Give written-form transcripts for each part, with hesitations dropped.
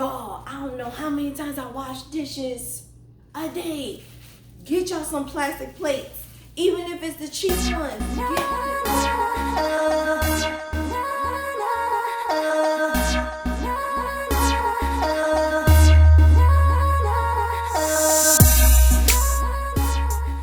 Y'all, I don't know how many times I wash dishes a day. Get y'all some plastic plates, even if it's the cheap ones.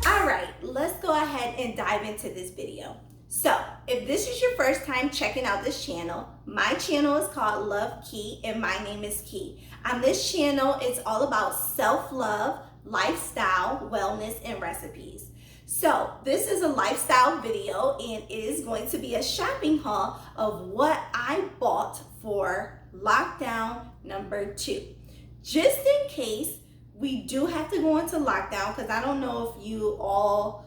Alright, let's go ahead and dive into this video. So, if this is your first time checking out this channel, my channel is called Love Key and my name is Key. On this channel, it's all about self-love, lifestyle, wellness, and recipes. So, this is a lifestyle video and it is going to be a shopping haul of what I bought for lockdown number 2. Just in case we do have to go into lockdown, because I don't know if you all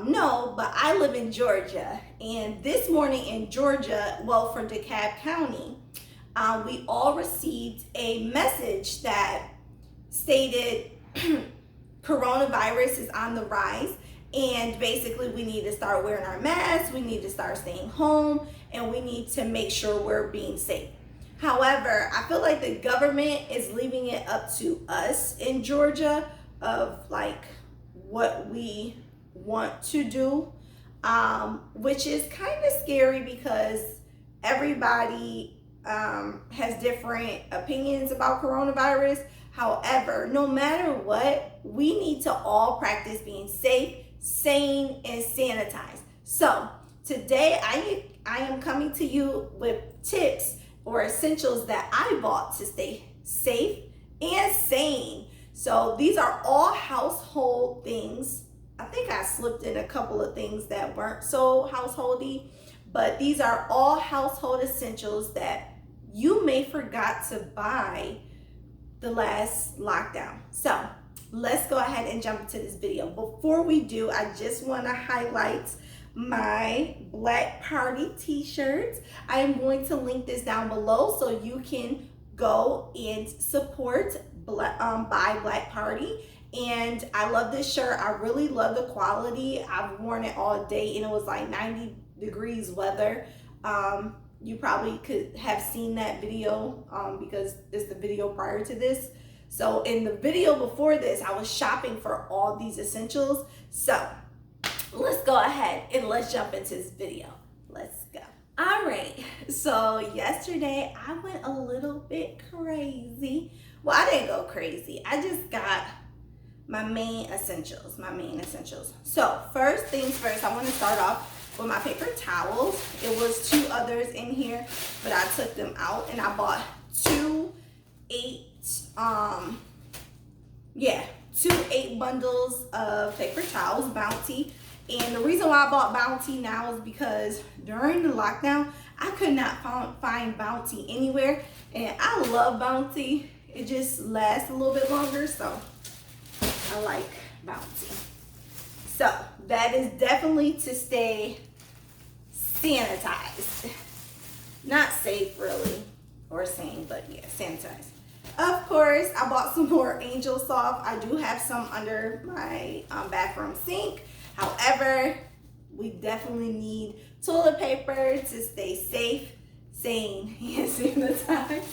know, but I live in Georgia, and this morning in Georgia, well, for DeKalb County, we all received a message that stated coronavirus is on the rise, and basically we need to start wearing our masks, we need to start staying home, and we need to make sure we're being safe. However, I feel like the government is leaving it up to us in Georgia of like what we want to do, which is kind of scary because everybody has different opinions about coronavirus. However, no matter what, we need to all practice being safe, sane, and sanitized. So today I am coming to you with tips or essentials that I bought to stay safe and sane. So these are all household things. I think I slipped in a couple of things that weren't so householdy, but these are all household essentials that you may forgot to buy the last lockdown. So let's go ahead and jump into this video. Before we do, I just want to highlight my Black Party t-shirts. I am going to link this down below so you can go and support by Black Party. And I love this shirt. I really love the quality. I've worn it all day and it was like 90 degrees weather. You probably could have seen that video because it's the video prior to this. So in the video before this, I was shopping for all these essentials. So let's go ahead and let's jump into this video. Let's go. All right, so yesterday I went a little bit crazy. Well, I didn't go crazy. I just got my main essentials. So first things first, I want to start off with my paper towels. It was 2 others in here, but I took them out and I bought 2 8 bundles of paper towels, Bounty. And the reason why I bought Bounty now is because during the lockdown, I could not find Bounty anywhere. And I love Bounty. It just lasts a little bit longer, so I like Bounty. So that is definitely to stay sanitized. Not safe really, or sane, but yeah, sanitized. Of course, I bought some more Angel Soft. I do have some under my bathroom sink. However, we definitely need toilet paper to stay safe, sane, and sanitized.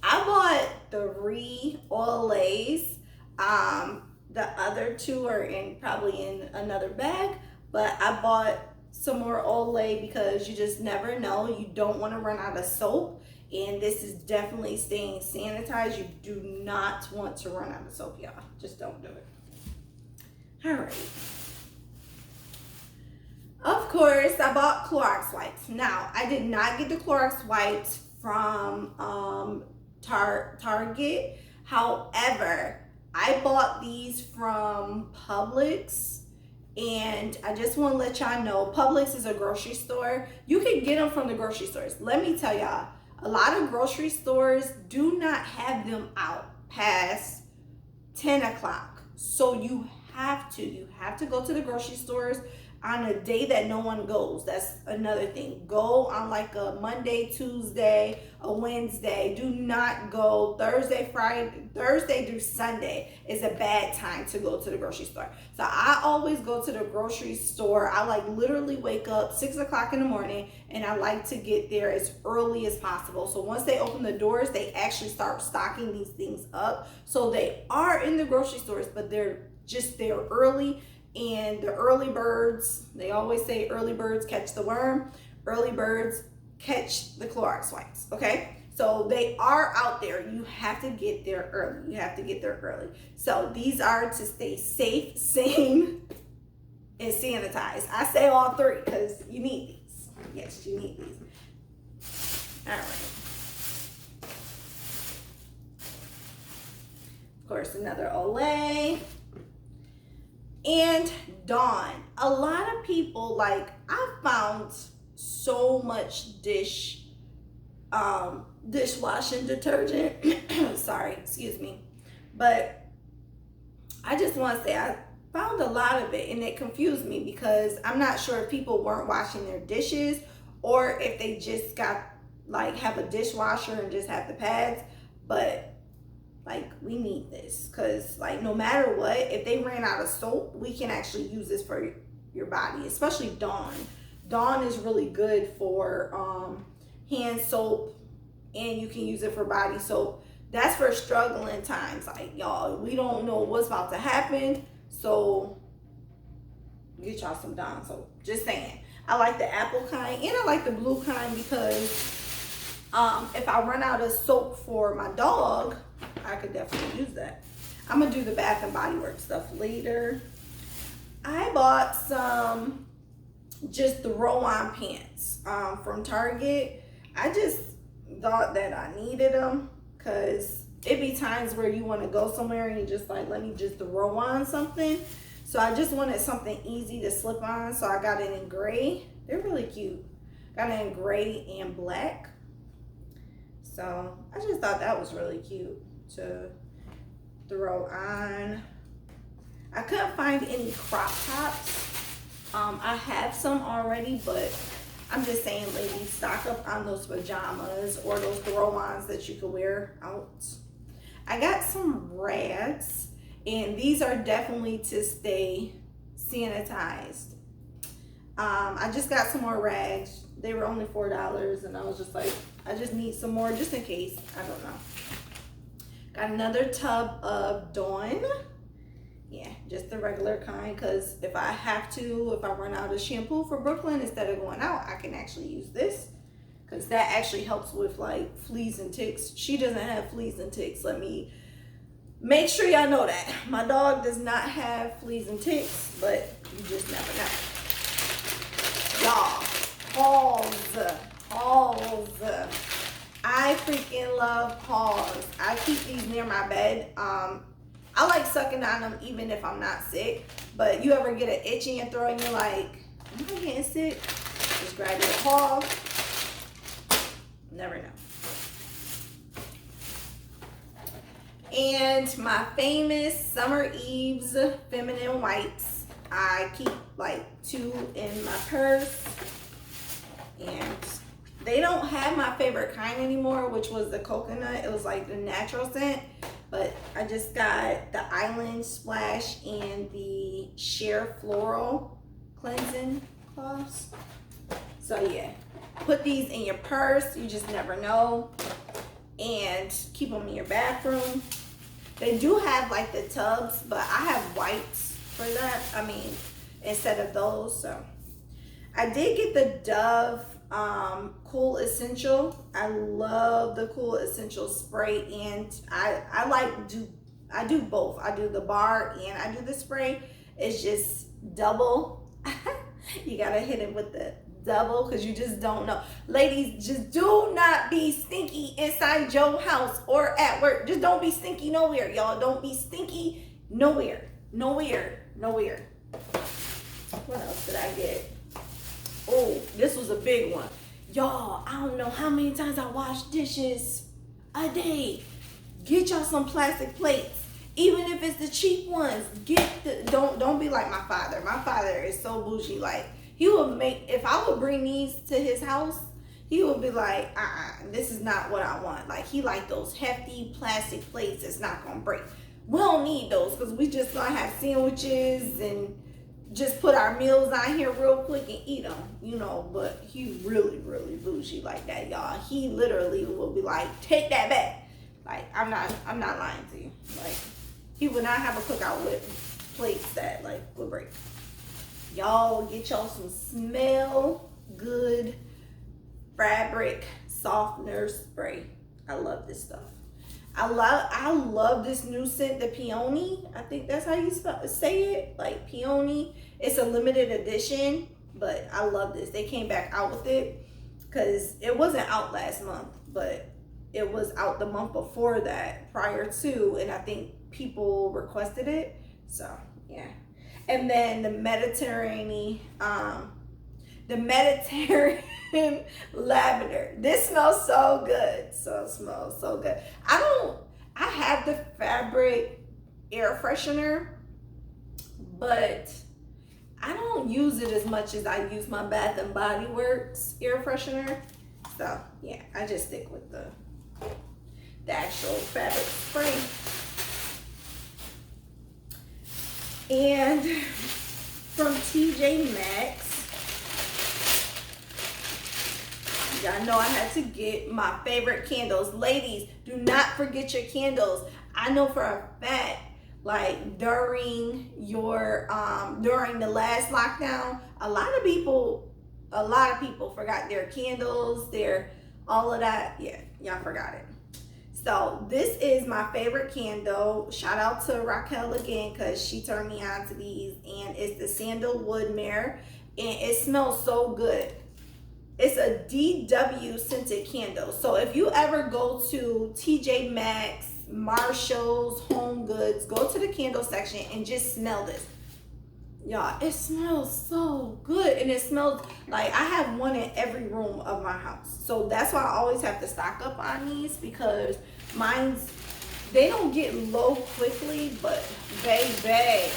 I bought 3 Olays. The other 2 are probably in another bag, but I bought some more Olay because you just never know. You don't want to run out of soap, and this is definitely staying sanitized. You do not want to run out of soap, y'all. Just don't do it. All right. Of course, I bought Clorox wipes. Now, I did not get the Clorox wipes from Target. However, I bought these from Publix, and I just want to let y'all know Publix is a grocery store. You can get them from the grocery stores. Let me tell y'all, a lot of grocery stores do not have them out past 10 o'clock. So you have to go to the grocery stores. on a day that no one goes. That's another thing. Go on like a Monday, Tuesday, a Wednesday. Do not go Thursday, Friday, Thursday through Sunday is a bad time to go to the grocery store. So I always go to the grocery store. I like literally wake up 6 o'clock in the morning, and I like to get there as early as possible. So once they open the doors, they actually start stocking these things up. So they are in the grocery stores, but they're just there early. And the early birds, they always say early birds catch the worm, early birds catch the Clorox swipes, okay? So they are out there. You have to get there early. You have to get there early. So these are to stay safe, sane, and sanitized. I say all three because you need these. Yes, you need these. All right. Of course, another Olay. And Dawn. A lot of people, like, I found so much dishwashing detergent. Sorry, excuse me. But I just want to say I found a lot of it, and it confused me because I'm not sure if people weren't washing their dishes or if they just got, like, have a dishwasher and just have the pads. But like, we need this because, like, no matter what, if they ran out of soap, we can actually use this for your body, especially Dawn. Dawn is really good for hand soap, and you can use it for body soap. That's for struggling times. Like, y'all, we don't know what's about to happen, so get y'all some Dawn soap. Just saying. I like the apple kind, and I like the blue kind because if I run out of soap for my dog, I could definitely use that. I'm gonna do the Bath and Body Works stuff later. I bought some just throw-on pants from Target. I just thought that I needed them because it be times where you want to go somewhere and you just like, let me just throw on something. So I just wanted something easy to slip on, so I got it in gray. They're really cute. Got it in gray and black. So I just thought that was really cute to throw on. I couldn't find any crop tops. I have some already, but I'm just saying, ladies, stock up on those pajamas or those throw-ons that you can wear out. I got some rags, and these are definitely to stay sanitized. I just got some more rags. They were only $4, and I was just like, I just need some more just in case. I don't know. Got another tub of Dawn. Yeah, just the regular kind, because if I have to, if I run out of shampoo for Brooklyn, instead of going out, I can actually use this, because that actually helps with like fleas and ticks. She doesn't have fleas and ticks. Let me make sure y'all know that. My dog does not have fleas and ticks, but you just never know. Y'all, Halls. I freaking love Halls. I keep these near my bed. I like sucking on them even if I'm not sick. But you ever get an itch in your throat and you're like, am I getting sick? Just grab your Halls. Never know. And my famous Summer Eves feminine wipes. I keep like 2 in my purse. And they don't have my favorite kind anymore, which was the coconut. It was like the natural scent. But I just got the Island Splash and the Sheer Floral cleansing cloths. So yeah, put these in your purse. You just never know. And keep them in your bathroom. They do have like the tubs, but I have wipes for that. I mean, instead of those. So I did get the Dove Cool Essential. I love the Cool Essential spray, and I do both. I do the bar and I do the spray. It's just double. You gotta hit it with the double because you just don't know. Ladies, just do not be stinky inside your house or at work. Just don't be stinky nowhere, y'all. Don't be stinky nowhere. Nowhere. What else did I get? Oh, this was a big one. Y'all, I don't know how many times I wash dishes a day. Get y'all some plastic plates Even if it's the cheap ones, don't be like my father. My father is so bougie. Like, he would make, if I would bring these to his house, he would be like, this is not what I want. Like, he like those hefty plastic plates that's not gonna break. We don't need those because we just gonna have sandwiches and just put our meals on here real quick and eat them, you know. But he really, really bougie like that, y'all. He literally will be like, take that back. Like, I'm not lying to you. Like, he would not have a cookout with plates that like would break. Y'all get y'all some smell good fabric softener spray. I love this stuff. I love this new scent, the peony. I think that's how you say it, like peony. It's a limited edition, but I love this. They came back out with it because it wasn't out last month, but it was out the month before that, prior to, and I think people requested it. So yeah. And then the Mediterranean lavender. This smells so good. So it smells so good. I have the fabric air freshener, but I don't use it as much as I use my Bath and Body Works air freshener. So yeah, I just stick with the actual fabric spray. And from TJ Maxx, y'all know I had to get my favorite candles. Ladies, do not forget your candles. I know for a fact, like during the last lockdown, a lot of people forgot their candles, all of that. Yeah, y'all forgot it. So this is my favorite candle. Shout out to Raquel again, because she turned me on to these, and it's the sandalwood mare, and it smells so good. It's a DW scented candle. So if you ever go to TJ Maxx, Marshall's, Home Goods, go to the candle section and just smell this. Y'all, it smells so good, and it smells like I have one in every room of my house. So that's why I always have to stock up on these, because they don't get low quickly, but baby,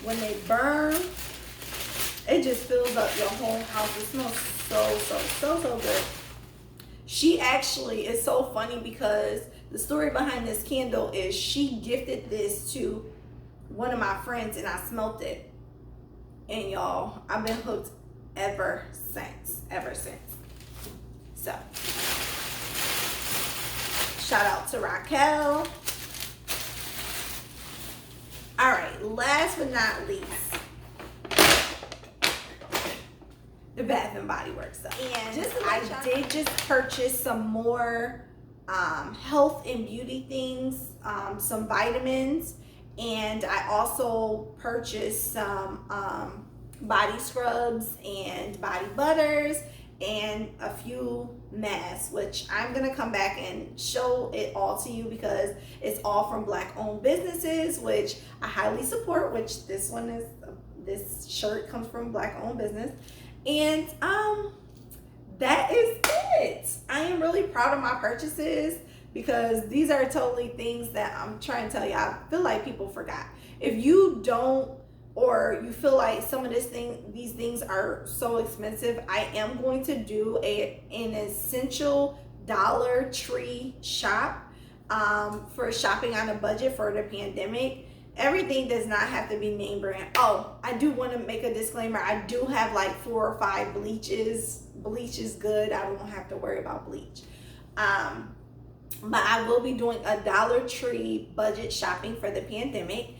when they burn, it just fills up your whole house. It smells so good. She actually, it's so funny because the story behind this candle is she gifted this to one of my friends, and I smelt it. And y'all, I've been hooked ever since. So, shout out to Raquel. All right, last but not least, the Bath and Body Works stuff. And I did just purchase some more health and beauty things, some vitamins. And I also purchased some body scrubs and body butters and a few masks, which I'm gonna come back and show it all to you, because it's all from Black owned businesses, which I highly support, which this shirt comes from Black owned business. And that is it. I am really proud of my purchases, because these are totally things that I'm trying to tell you, I feel like people forgot. If you don't, or you feel like some of these things are so expensive, I am going to do an essential Dollar Tree shop for shopping on a budget for the pandemic. Everything does not have to be name brand. Oh, I do want to make a disclaimer. I do have like 4 or 5 bleaches. Bleach is good. I don't have to worry about bleach. But I will be doing a Dollar Tree budget shopping for the pandemic.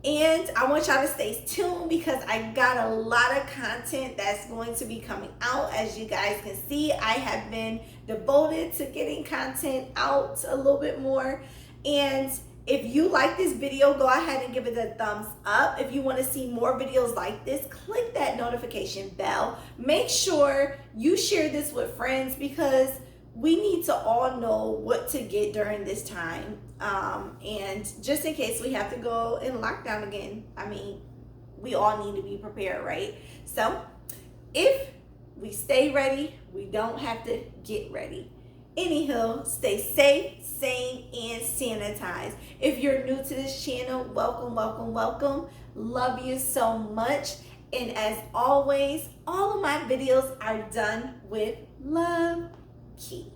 And I want y'all to stay tuned, because I got a lot of content that's going to be coming out. As you guys can see, I have been devoted to getting content out a little bit more. And if you like this video, go ahead and give it a thumbs up. If you want to see more videos like this, click that notification bell. Make sure you share this with friends, because we need to all know what to get during this time. And just in case we have to go in lockdown again, I mean, we all need to be prepared, right? So if we stay ready, we don't have to get ready. Anywho, stay safe, sane, and sanitized. If you're new to this channel, welcome, welcome, welcome. Love you so much. And as always, all of my videos are done with love. Key.